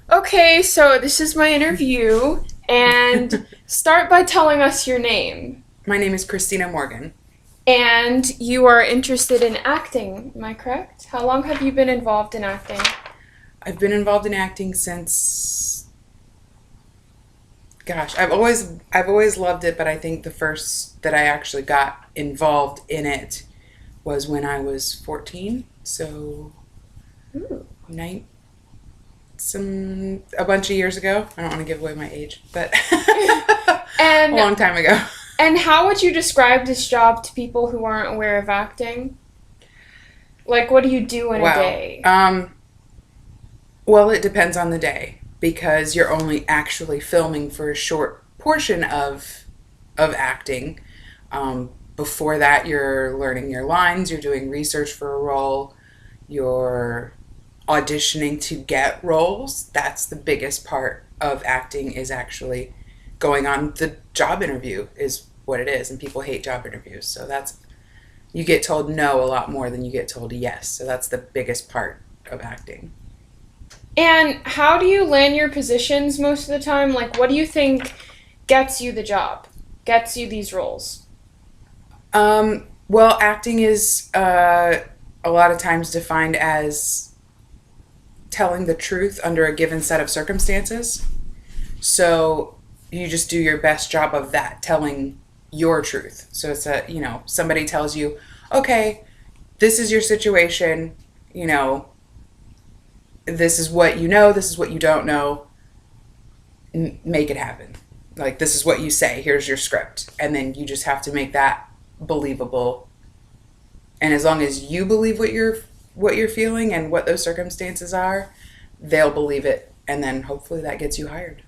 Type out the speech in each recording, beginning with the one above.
Okay, so this is my interview, and start by telling us your name. My name is Christina Morgan. And you are interested in acting, am I correct? How long have you been involved in acting? I've been involved in acting since, gosh, I've always loved it, but I think the first that I actually got involved in it was when I was 14. So, Ooh. nine, a bunch of years ago. I don't want to give away my age, but a And long time ago. and how would you describe this job to people who aren't aware of acting? Like, what do you do in a Wow. day? Well, it depends on the day because you're only actually filming for a short portion of acting. Before that, you're learning your lines, you're doing research for a role, you're auditioning to get roles. That's the biggest part of acting is actually going on the job interview is what it is, and people hate job interviews. So that's you get told no a lot more than you get told yes. So that's the biggest part of acting. And how do you land your positions most of the time? Like, what do you think gets you the job, gets you these roles? Well, acting is a lot of times defined as telling the truth under a given set of circumstances. So you just do your best job of that, telling your truth. So it's somebody tells you, okay, this is your situation, you know, this is what you know, this is what you don't know, make it happen. Like, this is what you say, here's your script. And then you just have to make that believable. And as long as you believe what you're feeling and what those circumstances are, they'll believe it. And then hopefully that gets you hired.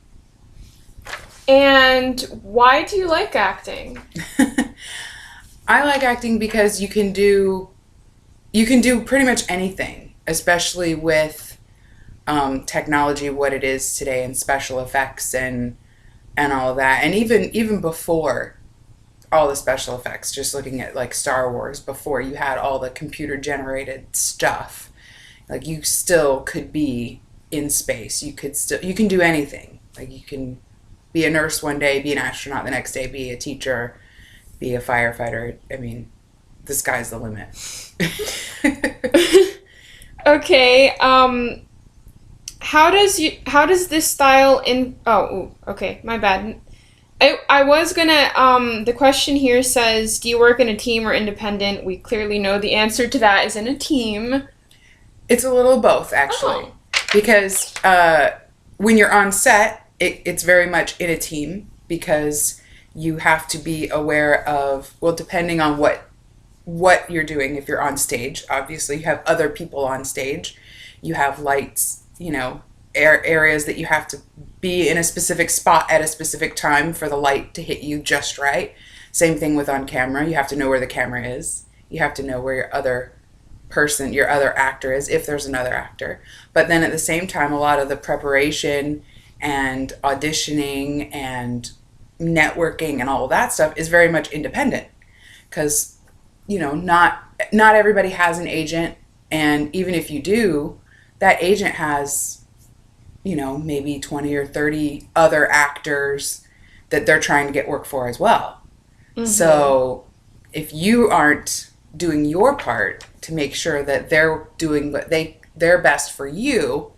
And why do you like acting? I like acting because you can do pretty much anything, especially with technology, what it is today, and special effects and all of that, and even before all the special effects. Just looking at like Star Wars, before you had all the computer generated stuff, like you still could be in space. You can do anything. Like you can be a nurse one day, be an astronaut the next day, be a teacher, be a firefighter. I mean, the sky's the limit. Okay, how does this style in okay, my bad. I was gonna the question here says, do you work in a team or independent? We clearly know the answer to that is in a team. It's a little of both, actually, Oh. because when you're on set, it's very much in a team because you have to be aware of, well, depending on what you're doing. If you're on stage, obviously you have other people on stage, you have lights, areas that you have to be in a specific spot at a specific time for the light to hit you just right. Same thing with on camera. You have to know where the camera is. You have to know where your other actor is, if there's another actor. But then at the same time, a lot of the preparation and auditioning and networking and all of that stuff is very much independent because not everybody has an agent, and even if you do, that agent has maybe 20 or 30 other actors that they're trying to get work for as well. So if you aren't doing your part to make sure that they're doing their best for you,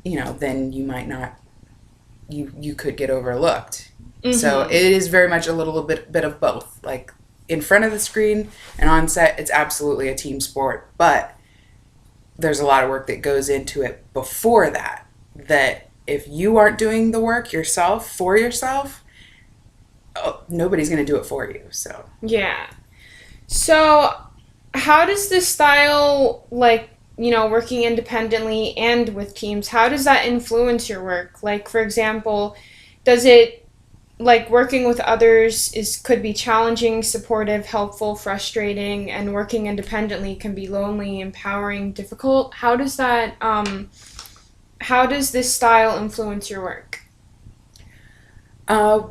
then you might not, you could get overlooked. So it is very much a little bit of both. Like in front of the screen and on set, it's absolutely a team sport, but there's a lot of work that goes into it before that if you aren't doing the work yourself for yourself, nobody's going to do it for you. So Yeah. So, how does this style, like, working independently and with teams, how does that influence your work? Like, for example, does it, like, working with others could be challenging, supportive, helpful, frustrating, and working independently can be lonely, empowering, difficult? How does this style influence your work? uh,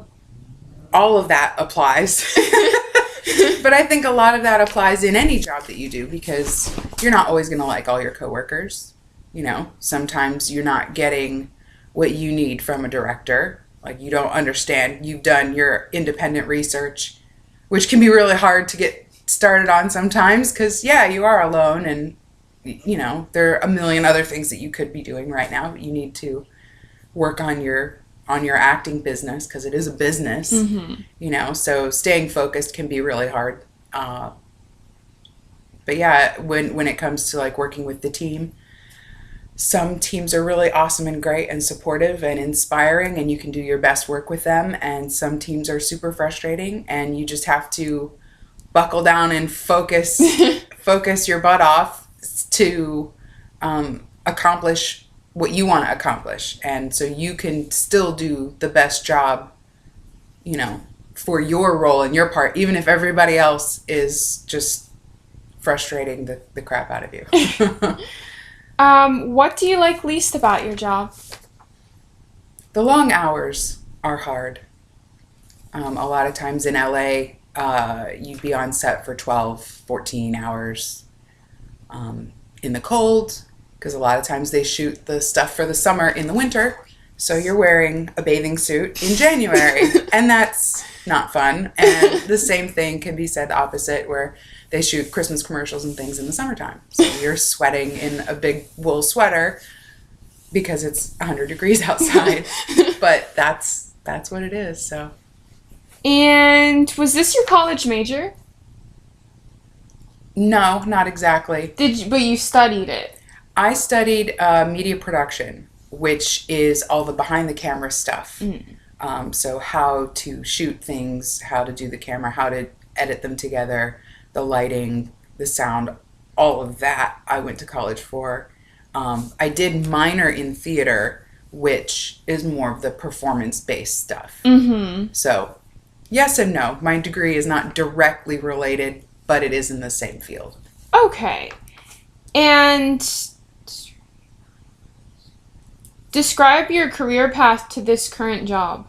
all of that applies. But I think a lot of that applies in any job that you do because you're not always going to like all your coworkers. You know, sometimes you're not getting what you need from a director. Like, you don't understand. You've done your independent research, which can be really hard to get started on sometimes because, yeah, you are alone and, you know, there are a million other things that you could be doing right now. But you need to work on your acting business because it is a business, you know, so staying focused can be really hard. But yeah, when it comes to like working with the team, some teams are really awesome and great and supportive and inspiring and you can do your best work with them, and some teams are super frustrating and you just have to buckle down and focus your butt off to accomplish what you want to accomplish, and so you can still do the best job, you know, for your role and your part, even if everybody else is just frustrating the crap out of you. What do you like least about your job? The long hours are hard. A lot of times in LA, you'd be on set for 12, 14 hours in the cold, because a lot of times they shoot the stuff for the summer in the winter. So you're wearing a bathing suit in January, and that's not fun. And the same thing can be said the opposite, where they shoot Christmas commercials and things in the summertime. So you're sweating in a big wool sweater because it's 100 degrees outside. But that's what it is. So. And was this your college major? No, not exactly. But you studied it? I studied media production, which is all the behind the camera stuff. So how to shoot things, how to do the camera, how to edit them together, the lighting, the sound, all of that I went to college for. I did minor in theater, which is more of the performance-based stuff. So yes and no. My degree is not directly related, but it is in the same field. Okay. And describe your career path to this current job.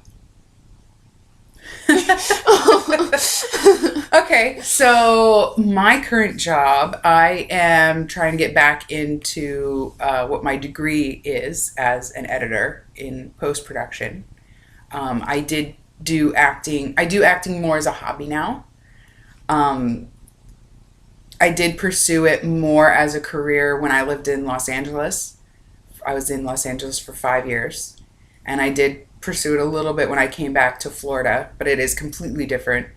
Okay, so my current job, I am trying to get back into what my degree is as an editor in post-production. I did do acting. I do acting more as a hobby now. I did pursue it more as a career when I lived in Los Angeles. I was in Los Angeles for 5 years, and I did pursue it a little bit when I came back to Florida, but it is completely different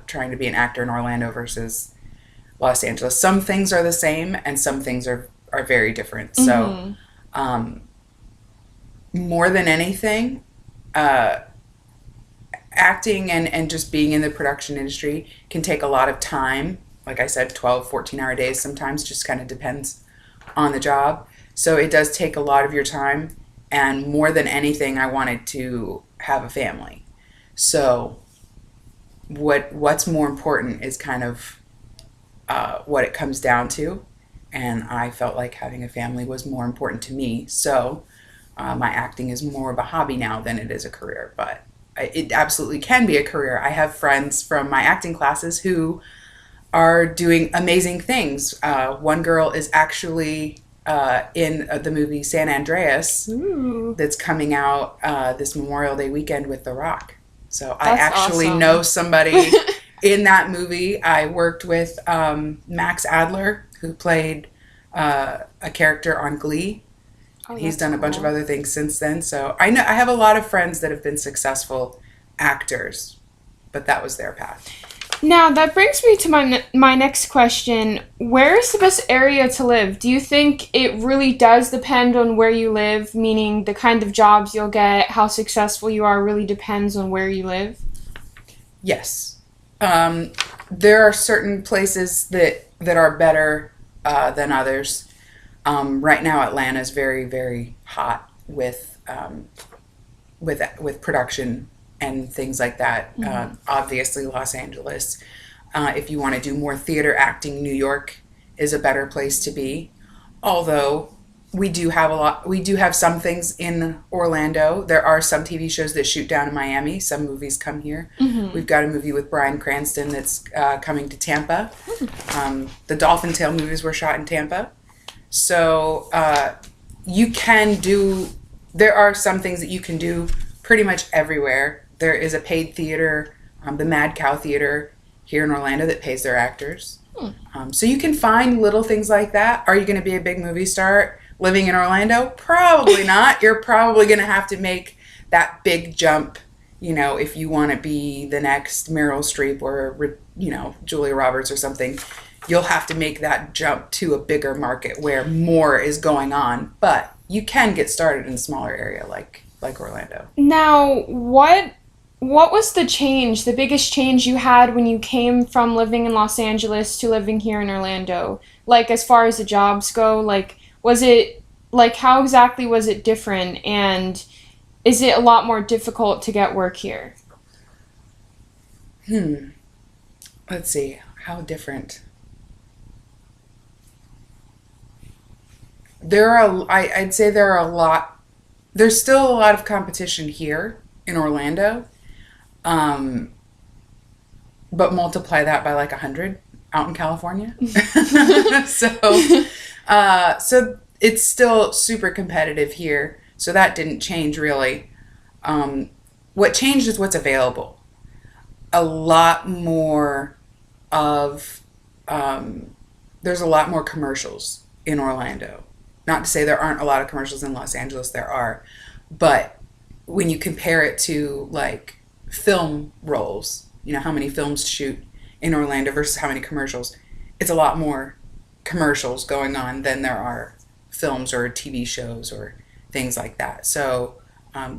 trying to be an actor in Orlando versus Los Angeles. Some things are the same and some things are very different. So more than anything, acting and just being in the production industry can take a lot of time. Like I said, 12, 14-hour days sometimes, just kind of depends on the job. So it does take a lot of your time. And more than anything, I wanted to have a family. So what's more important is kind of what it comes down to. And I felt like having a family was more important to me. So my acting is more of a hobby now than it is a career. But it absolutely can be a career. I have friends from my acting classes who are doing amazing things. One girl is actually in the movie San Andreas. Ooh. That's coming out this Memorial Day weekend with The Rock. So I That's actually awesome. know somebody in that movie. I worked with Max Adler, who played a character on Glee. Oh, He's that's done a bunch of cool. other things since then. So I have a lot of friends that have been successful actors, but that was their path. Now, that brings me to my next question. Where is the best area to live? Do you think it really does depend on where you live, meaning the kind of jobs you'll get, how successful you are really depends on where you live? Yes. There are certain places that are better than others. Right now, Atlanta is very, very hot with production and things like that. Obviously, Los Angeles. If you want to do more theater acting, New York is a better place to be. Although we do have some things in Orlando. There are some TV shows that shoot down in Miami. Some movies come here. We've got a movie with Bryan Cranston that's coming to Tampa. The Dolphin Tale movies were shot in Tampa. So you can do, there are some things that you can do pretty much everywhere. There is a paid theater, the Mad Cow Theater here in Orlando that pays their actors. So you can find little things like that. Are you going to be a big movie star living in Orlando? Probably not. You're probably going to have to make that big jump, you know, if you want to be the next Meryl Streep or, you know, Julia Roberts or something. You'll have to make that jump to a bigger market where more is going on. But you can get started in a smaller area like Orlando. Now, what was the change, the biggest change you had when you came from living in Los Angeles to living here in Orlando? Like, as far as the jobs go, like, was it, like, how exactly was it different? And is it a lot more difficult to get work here? Let's see. How different? I'd say there's still a lot of competition here in Orlando. But multiply that by like 100 out in California. So it's still super competitive here. So that didn't change really. What changed is what's available. A lot more of, there's a lot more commercials in Orlando. Not to say there aren't a lot of commercials in Los Angeles, there are. But when you compare it to like film roles, you know, how many films to shoot in Orlando versus how many commercials, it's a lot more commercials going on than there are films or TV shows or things like that. So,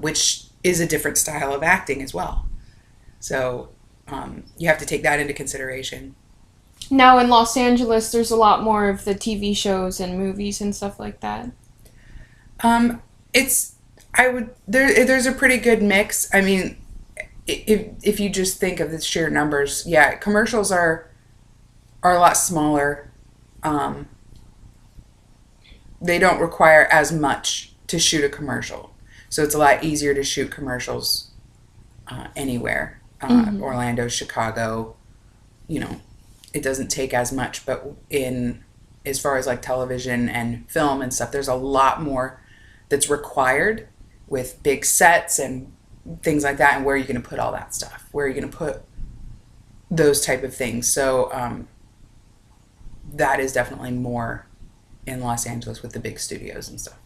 which is a different style of acting as well. So you have to take that into consideration. Now in Los Angeles, there's a lot more of the TV shows and movies and stuff like that. There's a pretty good mix. I mean, if you just think of the sheer numbers, yeah, commercials are a lot smaller. They don't require as much to shoot a commercial, so it's a lot easier to shoot commercials anywhere. Orlando, Chicago, you know, it doesn't take as much. But as far as like television and film and stuff, there's a lot more that's required with big sets and things like that, and where are you going to put all that stuff? Where are you going to put those type of things? So that is definitely more in Los Angeles with the big studios and stuff.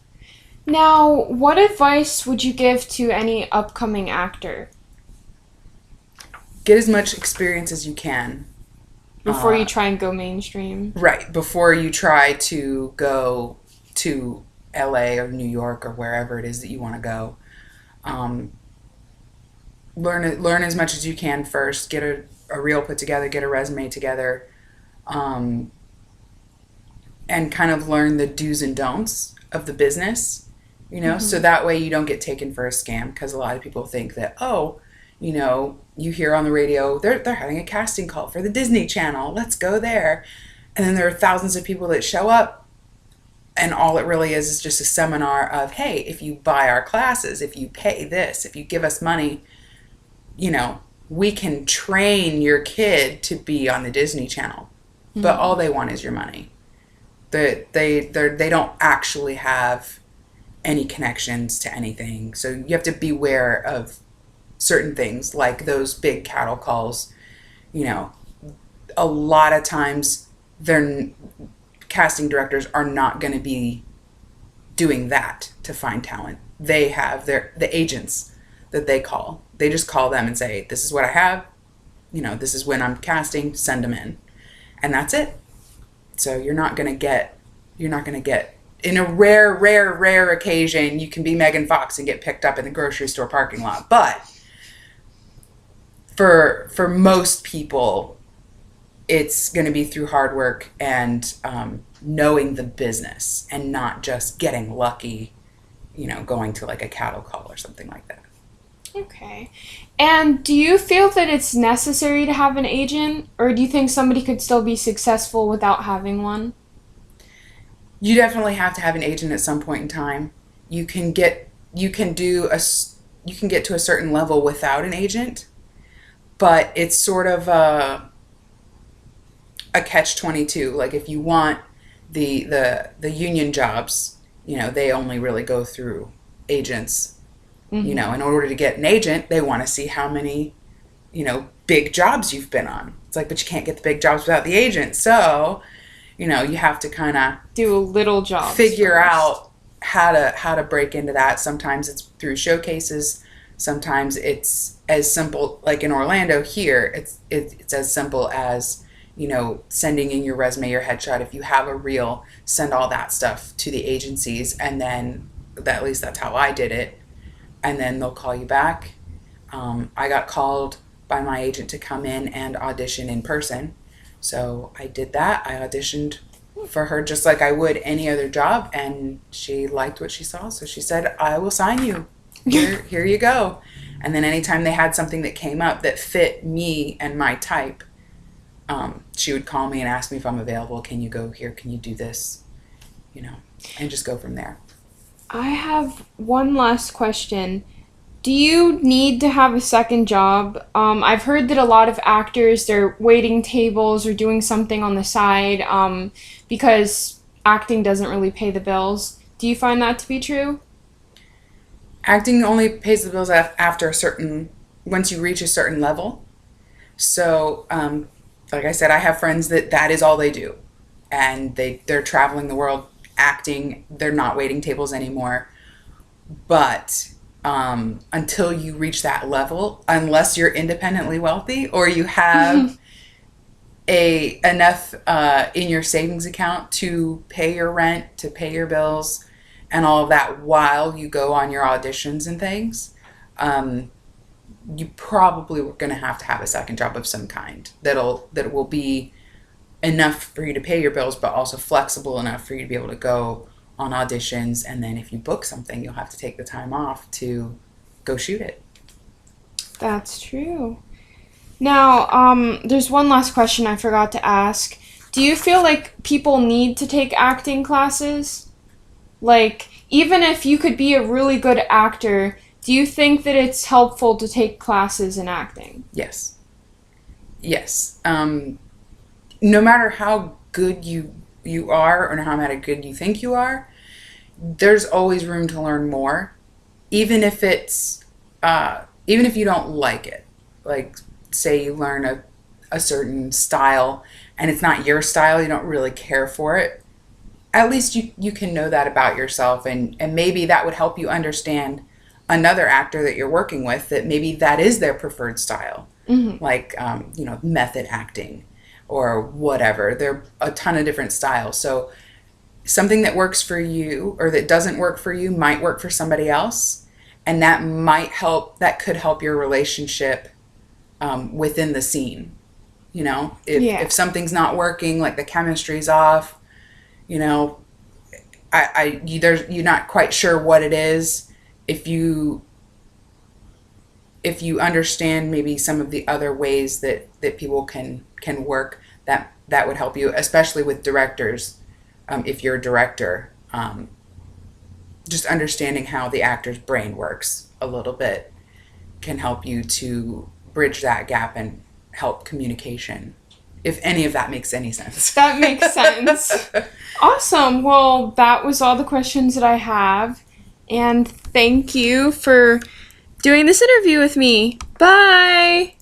Now, what advice would you give to any upcoming actor Get as much experience as you can before you try and go mainstream? Right, before you try to go to LA or New York or wherever it is that you want to go. Learn as much as you can first. Get a reel put together, get a resume together, and kind of learn the do's and don'ts of the business, you know, so that way you don't get taken for a scam, because a lot of people think that, oh, you know, you hear on the radio, they're having a casting call for the Disney Channel, let's go there. And then there are thousands of people that show up, and all it really is just a seminar of, hey, if you buy our classes, if you pay this, if you give us money, you know, we can train your kid to be on the Disney Channel. But all they want is your money. They don't actually have any connections to anything. So you have to beware of certain things, like those big cattle calls. You know, a lot of times casting directors are not going to be doing that to find talent. They have the agents that they call. They just call them and say, this is what I have, you know, this is when I'm casting, send them in. And that's it. So you're not going to get, in a rare occasion, you can be Megan Fox and get picked up in the grocery store parking lot. But for most people, it's going to be through hard work and knowing the business, and not just getting lucky, you know, going to like a cattle call or something like that. Okay. And do you feel that it's necessary to have an agent, or do you think somebody could still be successful without having one? You definitely have to have an agent at some point in time. You can get to a certain level without an agent, but it's sort of a catch-22. Like, if you want the union jobs, they only really go through agents. In order to get an agent, they want to see how many, big jobs you've been on. It's like, but you can't get the big jobs without the agent. So, you have to kind of do a little job. Figure out how to break into that. Sometimes it's through showcases. Sometimes it's as simple, like in Orlando here, it's as simple as, sending in your resume, your headshot. If you have a reel, send all that stuff to the agencies, and then at least that's how I did it. And then they'll call you back. I got called by my agent to come in and audition in person. So I did that. I auditioned for her just like I would any other job, and she liked what she saw. So she said, I will sign you. Here you go. And then anytime they had something that came up that fit me and my type, she would call me and ask me if I'm available. Can you go here? Can you do this? And just go from there. I have one last question. Do you need to have a second job? I've heard that a lot of actors, they're waiting tables or doing something on the side because acting doesn't really pay the bills. Do you find that to be true? Acting only pays the bills after once you reach a certain level. So, like I said, I have friends that is all they do. And they're traveling the world acting. They're not waiting tables anymore. But until you reach that level, unless you're independently wealthy or you have enough in your savings account to pay your rent, to pay your bills, and all of that while you go on your auditions and things, you probably were going to have a second job of some kind that will be enough for you to pay your bills, but also flexible enough for you to be able to go on auditions. And then if you book something, you'll have to take the time off to go shoot it. That's true. Now, there's one last question I forgot to ask. Do you feel like people need to take acting classes? Like, even if you could be a really good actor, do you think that it's helpful to take classes in acting? Yes. No matter how good you are or how good you think you are, there's always room to learn more, even if you don't like it. Like, say you learn a certain style and it's not your style, you don't really care for it. At least you can know that about yourself, and maybe that would help you understand another actor that you're working with, that maybe that is their preferred style. Like, method acting or whatever. There are a ton of different styles. So something that works for you or that doesn't work for you might work for somebody else. And that could help your relationship within the scene. If something's not working, like the chemistry's off, you're not quite sure what it is. If you understand maybe some of the other ways that people can work, that would help you, especially with directors. If you're a director, just understanding how the actor's brain works a little bit can help you to bridge that gap and help communication, if any of that makes any sense. That makes sense. Awesome. Well, that was all the questions that I have. And thank you for doing this interview with me. Bye!